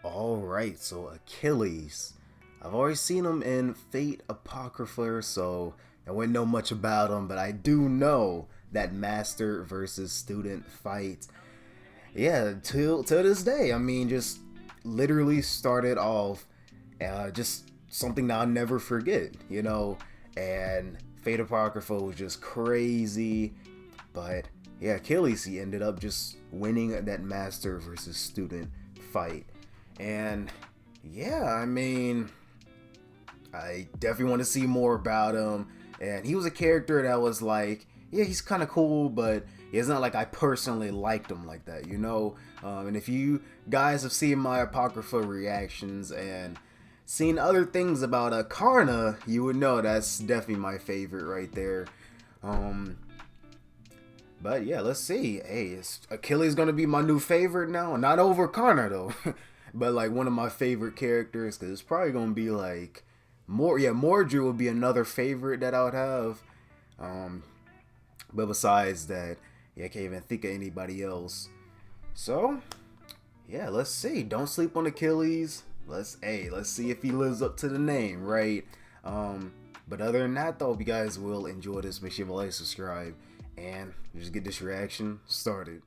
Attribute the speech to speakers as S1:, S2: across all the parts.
S1: Alright, so Achilles. I've always seen him in Fate Apocrypha, so I wouldn't know much about him, but I do know that master versus student fight. Yeah, till this day. I mean, just literally started off just something that I'll never forget. And Fate Apocrypha was just crazy, but yeah, Achilles, he ended up just winning that master versus student fight. And yeah, I mean, I definitely want to see more about him. And he was a character that was like, yeah, he's kind of cool, but it's not like I personally liked him like that. And if you guys have seen my Apocrypha reactions and seen other things about Karna, you would know that's definitely my favorite right there. Um, but yeah, let's see. Hey, is Achilles gonna be my new favorite now? Not over Karna though, but like one of my favorite characters, because it's probably gonna be like more. Yeah, Mordred would be another favorite that I would have. Um, but besides that, yeah, I can't even think of anybody else. So yeah, let's see. Don't sleep on Achilles. Let's see if he lives up to the name, right? But other than that, though, if you guys will enjoy this, make sure you like, subscribe, and just get this reaction started.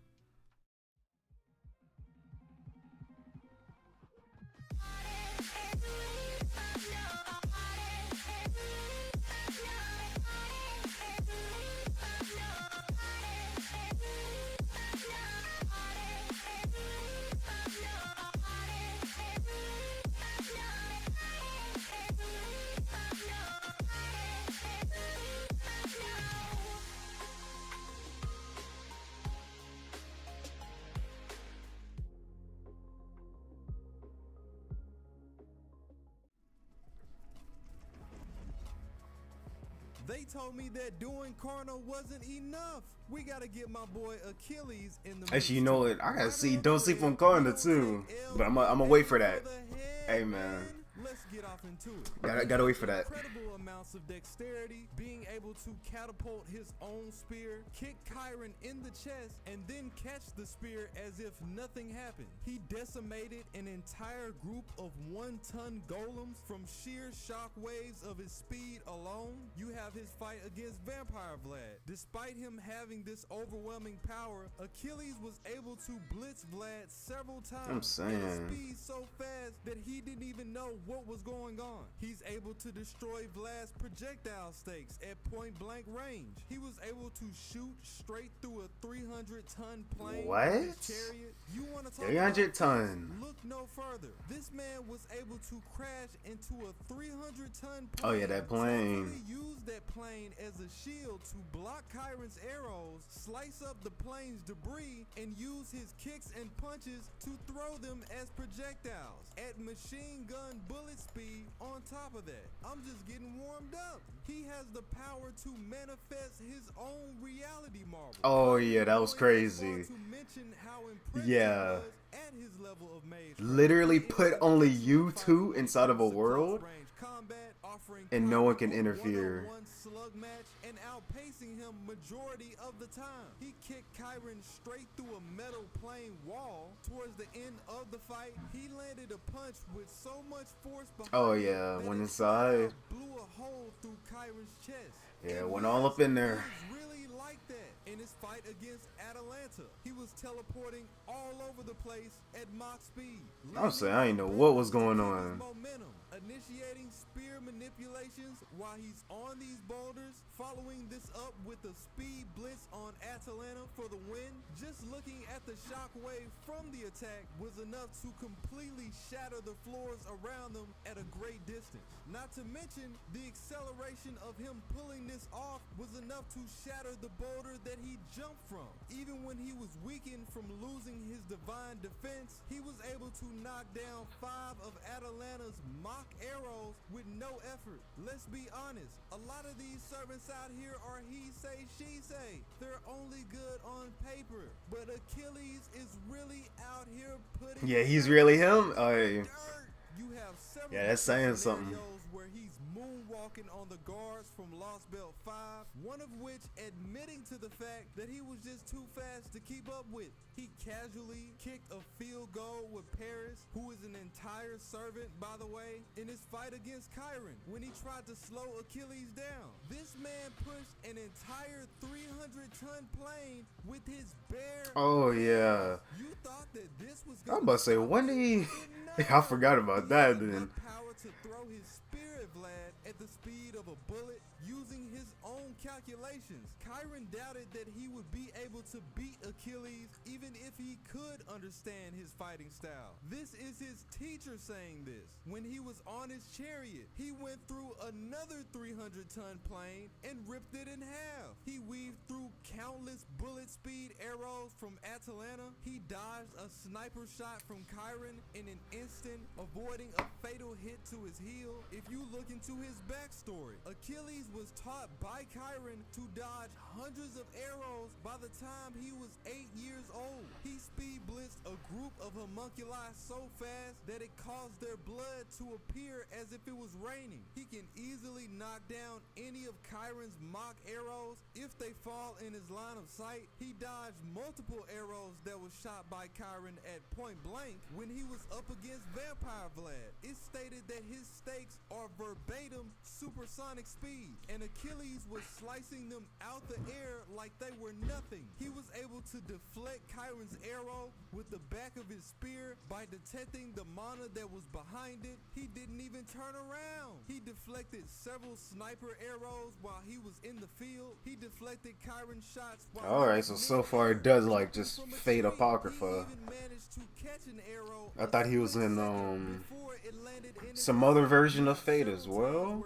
S2: They told me that doing Karna wasn't enough. We gotta get my boy Achilles in the
S1: Actually, you know what? I gotta see Don't Sleep on Karna too, but I'm gonna wait for that. Hey man,
S2: Let's get off into it.
S1: gotta wait for that.
S2: Incredible amounts of dexterity, being able to catapult his own spear, kick Chiron in the chest, and then catch the spear as if nothing happened. He decimated an entire group of 1-ton golems from sheer shock waves of his speed alone. You have his fight against Vampire Vlad. Despite him having this overwhelming power, Achilles was able to blitz Vlad several times.
S1: I'm saying.
S2: At a speed so fast that he didn't even know what was going on. He's able to destroy Vlad's projectile stakes at point blank range. He was able to shoot straight through a 300-ton plane.
S1: What?
S2: Chariot. You want to talk
S1: 300 ton.
S2: Look no further. This man was able to crash into a 300-ton plane.
S1: Oh yeah, that plane.
S2: He used that plane as a shield to block Chiron's arrows, slice up the plane's debris, and use his kicks and punches to throw them as projectiles at machine gun bullet speed. On top of that, I'm just getting warmed up. He has the power to manifest his own reality marble.
S1: Oh yeah, that was crazy. Yeah. Literally put only you two inside of a world and no one can interfere.
S2: Slug match and outpacing him majority of the time. He kicked Chiron straight through a metal plane wall. Towards the end of the fight, he landed a punch with so much force behind
S1: Oh yeah, went inside.
S2: Blew a hole through Chiron's chest.
S1: Yeah, went all up in there.
S2: Really like that. In his fight against Atalanta, he was teleporting all over the place at Mach speed.
S1: I'm saying I didn't know what was going on.
S2: Momentum, initiating spear manipulations while he's on these boulders, following this up with a speed blitz on Atalanta for the win. Just looking at the shockwave from the attack was enough to completely shatter the floors around them at a great distance. Not to mention, the acceleration of him pulling this off was enough to shatter the boulder that he jumped from. Even when he was weakened from losing his divine defense, he was able to knock down 5 of Atalanta's mock arrows with no effort. Let's be honest, a lot of these servants out here are he say, she say. They're only good on paper, but Achilles is really out here putting.
S1: Yeah, he's really him.
S2: You have several
S1: yeah, that's saying something.
S2: Where he's moonwalking on the guards from Lost Belt 5, one of which admitting to the fact that he was just too fast to keep up with. He casually kicked a field goal with Paris, who is an Fire servant, by the way, in his fight against Chiron when he tried to slow Achilles down. This man pushed an entire 300-ton plane with his bare
S1: Oh yeah.
S2: You thought that this was
S1: I'm about to say, when did he... I forgot about that then.
S2: Power to throw his spear at Vlad at the speed of a bullet using his own calculations. Chiron doubted that he would be able to beat Achilles even if he could understand his fighting style. This is his teacher saying this. When he was on his chariot, he went through another 300-ton plane and ripped it in half. He weaved through countless bullet speed arrows from Atalanta. He dodged a sniper shot from Chiron in an instant, avoiding a fatal hit to his heel. If you look into his backstory, Achilles was taught by Chiron to dodge hundreds of arrows by the time he was 8 years old. He speed blitzed a group of homunculi so fast that it caused their blood to appear as if it was raining. He can easily knock down any of Chiron's mock arrows if they fall in his line of sight. He dodged multiple arrows that was shot by Chiron at point blank when he was up against Vampire Vlad. It's stated that his stakes are verbatim supersonic speed, and Achilles was slicing them out the air like they were nothing. He was able to deflect Chiron's arrow with the back of his spear by detecting the mana that was behind it. He didn't even turn around. He deflected several sniper arrows while he was in the field. He deflected Chiron's shots while
S1: Alright, so far it does like just Fate Apocrypha. I thought he was in some other version of Fate as well.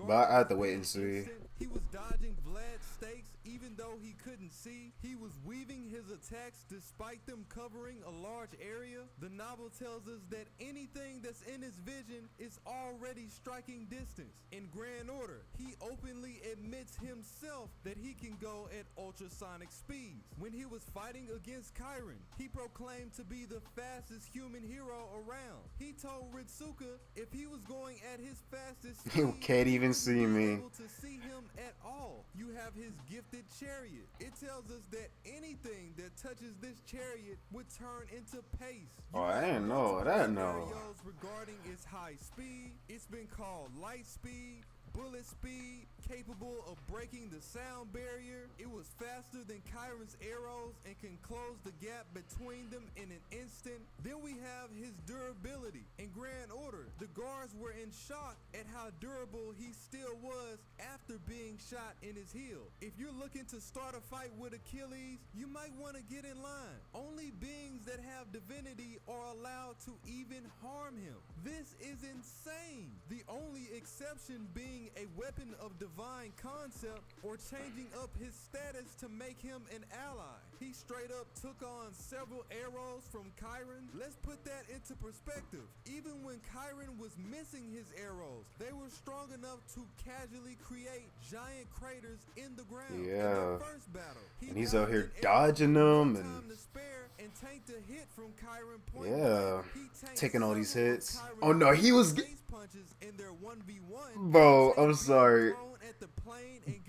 S1: But I have to wait and see.
S2: He was dodging Vlad's stakes even though he couldn't see. He was weaving his attacks despite them covering a large area. The novel tells us that anything that's in his vision is already striking distance. In Grand Order, he openly admits himself that he can go at ultrasonic speeds. When he was fighting against Chiron, he proclaimed to be the fastest human hero around. He told Ritsuka if he was going at his fastest speed,
S1: You can't even see me.
S2: able to see him at all. You have his gifted chariot. It tells us that anything that touches this chariot would turn into pace.
S1: Oh, I didn't know that. No.
S2: Regarding its high speed, it's been called light speed, bullet speed, capable of breaking the sound barrier. It was faster than Chiron's arrows and can close the gap between them in an instant. Then we have his durability. In Grand Order, the guards were in shock at how durable he still was after being shot in his heel. If you're looking to start a fight with Achilles, you might want to get in line. Only beings that have divinity are allowed to even harm him. This is insane. The only exception being a weapon of divine concept or changing up his status to make him an ally. He straight up took on several arrows from Chiron. Let's put that into perspective. Even when Chiron was missing his arrows, they were strong enough to casually create giant craters in the ground.
S1: Yeah.
S2: In the first battle,
S1: And he's out here dodging them and
S2: tanked a hit from Chiron point
S1: yeah,
S2: blank.
S1: taking all these hits.
S2: Chiron's
S1: Oh no, he was
S2: face punches in their 1v1.
S1: bro. I'm sorry.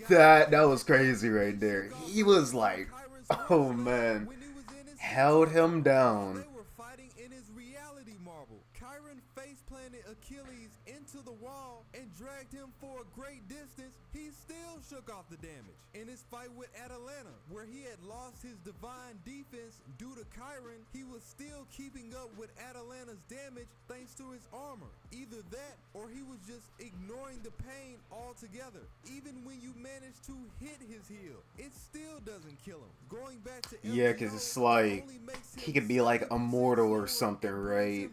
S1: That was crazy right there. He was like, oh man, held him down.
S2: They were fighting in his reality marble. Chiron face planted Achilles into the wall and dragged him for a great distance. He still shook off the damage. In his fight with Atalanta, where he had lost his divine defense due to Chiron, he was still keeping up with Atalanta's damage thanks to his armor. Either that or he was just ignoring the pain altogether. Even when you manage to hit his heel, it still doesn't kill him. Going back to
S1: Yeah, because it's like he could be like immortal or something, right?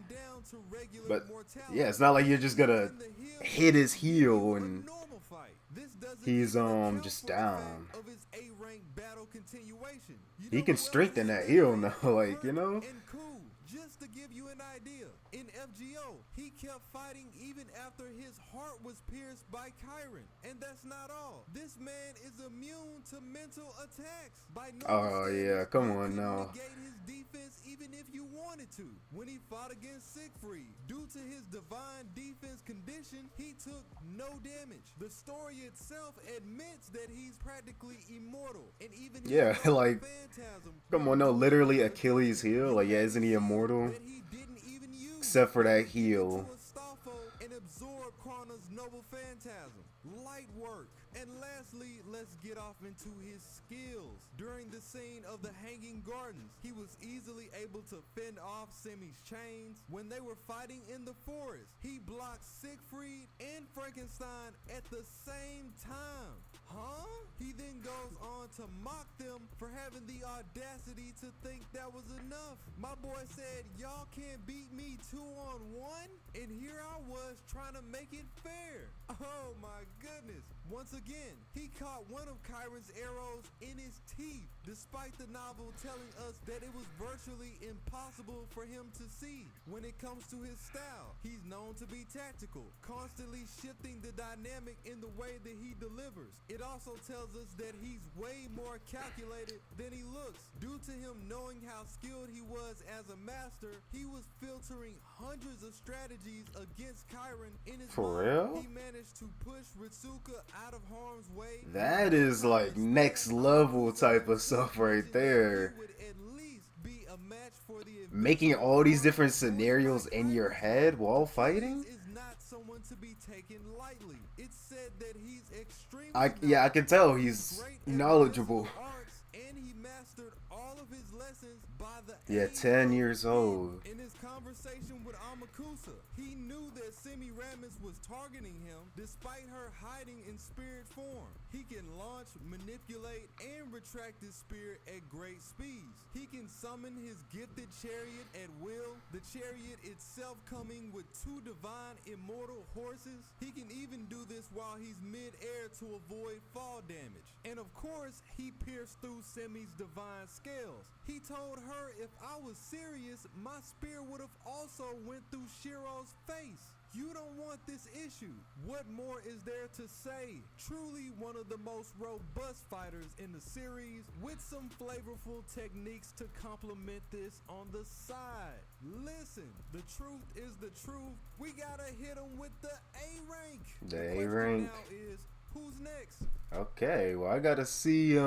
S1: But yeah, it's not like you're just gonna hit his heel and he's just down. He can strengthen that heel now, like, you know?
S2: Just to give you an idea, in FGO, he kept fighting even after his heart was pierced by Chiron. And that's not all. This man is immune to mental attacks.
S1: Oh yeah, come on now.
S2: Negate his defense even if you wanted to. When he fought against Siegfried, due to his divine defense condition, he took no damage. The story itself admits that he's practically immortal. immortal, and even
S1: Yeah,
S2: his
S1: like,
S2: phantasm.
S1: come on, no, literally Achilles' heel. Like, yeah, isn't he immortal?
S2: That he didn't even use.
S1: Except for that
S2: He
S1: heel.
S2: into Astolfo and absorb Krana's noble phantasm. Light work. And lastly, let's get off into his skills. During the scene of the Hanging Gardens, he was easily able to fend off Semi's chains. When they were fighting in the forest, he blocked Siegfried and Frankenstein at the same time. Huh? He then goes on to mock them for having the audacity to think that was enough. My boy said, y'all can't beat me 2-on-1? And here I was trying to make it fair. Oh my goodness. Once again, he caught one of Chiron's arrows in his teeth, despite the novel telling us that it was virtually impossible for him to see. When it comes to his style, he's known to be tactical, constantly shifting the dynamic in the way that he delivers. It also tells us that he's way more calculated than he looks. Due to him knowing how skilled he was as a master, he was filtering hundreds of strategies against Chiron in his
S1: For
S2: mind.
S1: real?
S2: He managed to push Ritsuka out of harm's way.
S1: That is like next level type of stuff right there.
S2: He would at least be a match for the
S1: Making all these different scenarios in your head while fighting?
S2: is not someone to be taken lightly. It's said that he's extremely
S1: I can tell he's
S2: great at
S1: knowledgeable.
S2: martial arts, and he mastered all of his lessons by the
S1: Yeah,
S2: age
S1: 10
S2: of
S1: years
S2: 10.
S1: old.
S2: In his conversation with Amakusa, he knew that Semiramis was targeting him despite her hiding in spirit form. He can launch, manipulate, and retract his spirit at great speeds. He can summon his gifted chariot at will, the chariot itself coming with 2 divine immortal horses. He can even do this while he's mid-air to avoid fall damage. And of course, he pierced through Semi's divine scales. He told her if I was serious, my spear would have also went through Shiro's face. You don't want this issue. What more is there to say? Truly one of the most robust fighters in the series, with some flavorful techniques to complement this on the side. Listen, the truth is the truth. We gotta hit him with the A rank.
S1: The A
S2: question
S1: rank.
S2: now is, who's next?
S1: Okay, well I gotta see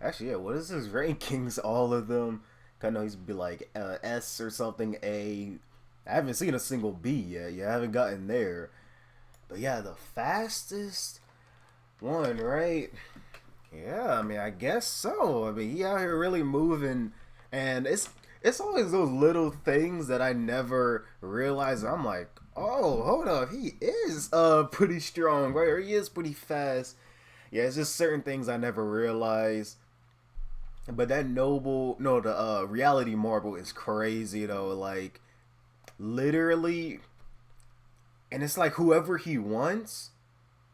S1: actually, yeah, what is his rankings? All of them. I know he's be like S or something, A. I haven't seen a single B yet. You haven't gotten there. But yeah, the fastest one, right? Yeah, I mean, I guess so. I mean, he out here really moving, and it's always those little things that I never realize. I'm like, oh, hold up, he is pretty strong, right? Or he is pretty fast. Yeah, it's just certain things I never realized. But that the reality marble is crazy though. Like, literally, and it's like whoever he wants.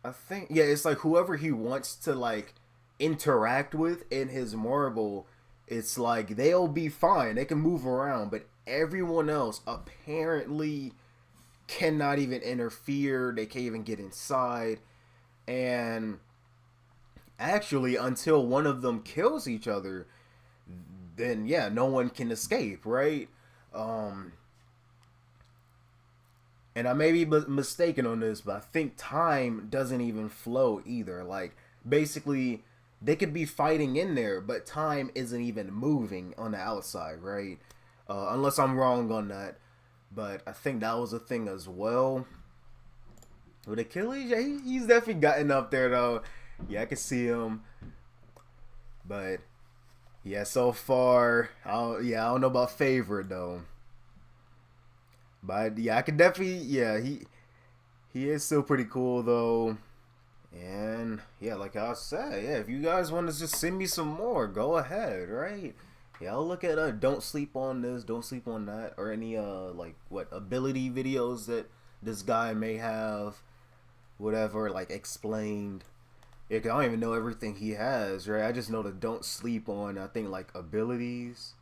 S1: I think, yeah, it's like whoever he wants to like interact with in his marble, it's like they'll be fine. They can move around, but everyone else apparently cannot even interfere. They can't even get inside. And actually, until one of them kills each other, then yeah, no one can escape, right? And I may be mistaken on this, but I think time doesn't even flow either. Like, basically, they could be fighting in there, but time isn't even moving on the outside, right? Unless I'm wrong on that. But I think that was a thing as well. With Achilles, yeah, he's definitely gotten up there, though. Yeah, I can see him. But, yeah, so far, I don't know about favorite, though. But yeah, I could definitely, yeah, he is still pretty cool though. And yeah, like I said, yeah, if you guys want to just send me some more, go ahead, right? Yeah, I'll look at Don't Sleep on This, Don't Sleep on That, or any like what ability videos that this guy may have, whatever, like explained. Yeah, 'cause I don't even know everything he has, right? I just know the Don't Sleep on, I think, like abilities.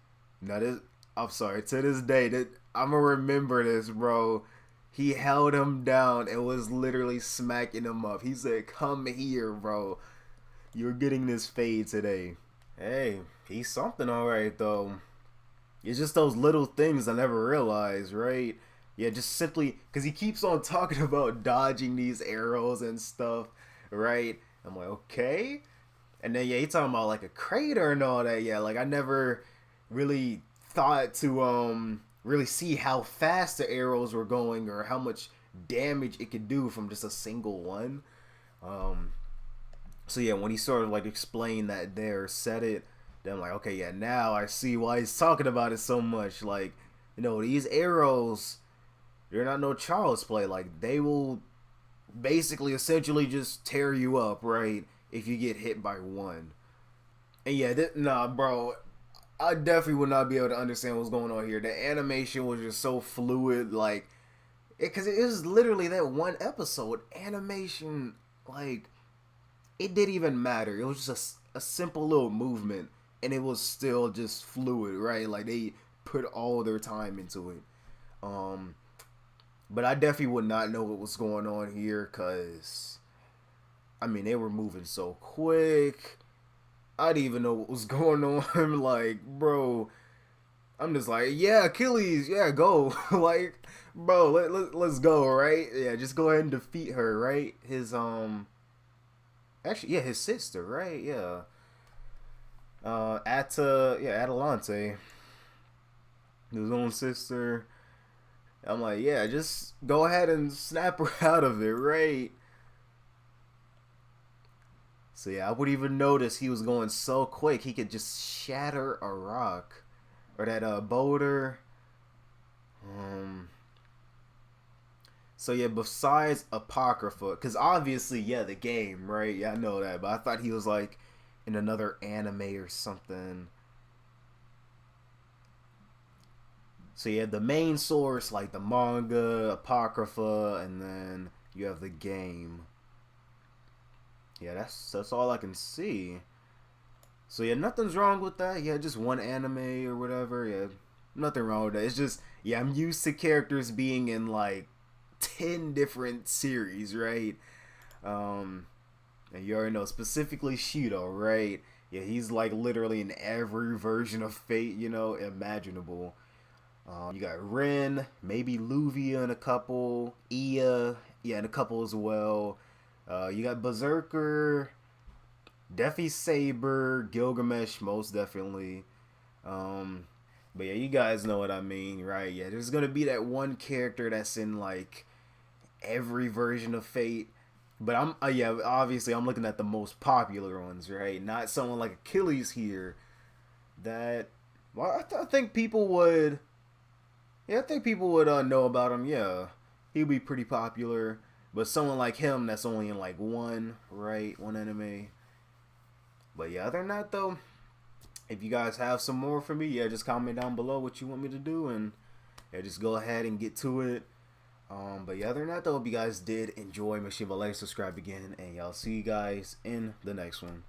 S1: Now this, I'm sorry, to this day, that I'm gonna remember this, bro. He held him down and was literally smacking him up. He said, "Come here, bro. You're getting this fade today." Hey, he's something alright, though. It's just those little things I never realized, right? Yeah, just simply, because he keeps on talking about dodging these arrows and stuff, right? I'm like, okay. And then yeah, he talking about like a crater and all that. Yeah, like I never really thought to really see how fast the arrows were going or how much damage it could do from just a single one. Um, so yeah, when he sort of like explained that there, said it, then I'm like, okay, yeah, now I see why he's talking about it so much. Like, you know, these arrows, they're not no child's play. Like, they will basically, essentially, just tear you up, right? If you get hit by one. And yeah, nah, bro, I definitely would not be able to understand what's going on here. The animation was just so fluid, like, because it is literally that one episode animation, like it didn't even matter. It was just a simple little movement, and it was still just fluid, right? Like they put all their time into it. Um, but I definitely would not know what was going on here, cause I mean they were moving so quick. I didn't even know what was going on. Like, bro, I'm just like, yeah, Achilles, yeah, go. Like, bro, let's go, right? Yeah, just go ahead and defeat her, right? His actually, yeah, his sister, right? Yeah. Atalante, his own sister. I'm like, yeah, just go ahead and snap her out of it, right? So yeah, I wouldn't even notice he was going so quick. He could just shatter a rock or that boulder. Um. So yeah, besides Apocrypha, because obviously, yeah, the game, right? Yeah, I know that, but I thought he was like in another anime or something. So yeah, the main source, like the manga, Apocrypha, and then you have the game. Yeah, that's all I can see. So yeah, nothing's wrong with that. Yeah, just one anime or whatever. Yeah, nothing wrong with that. It's just yeah, I'm used to characters being in like 10 different series, right? Um, and you already know specifically Shido, right? Yeah, he's like literally in every version of Fate, you know, imaginable. You got Ren, maybe Luvia in a couple, Ia, yeah, in a couple as well. You got Berserker, Defi Saber, Gilgamesh, most definitely. Um, but yeah, you guys know what I mean, right? Yeah, there's gonna be that one character that's in like every version of Fate. But I'm yeah, obviously I'm looking at the most popular ones, right? Not someone like Achilles here. That well, I think people would. Yeah, I think people would know about him. Yeah, he'd be pretty popular. But someone like him that's only in like one, right? One anime. But yeah, other than that though, if you guys have some more for me, yeah, just comment down below what you want me to do, and yeah, just go ahead and get to it. But yeah, other than that though, if you guys did enjoy, make sure you like, subscribe again, and y'all see you guys in the next one.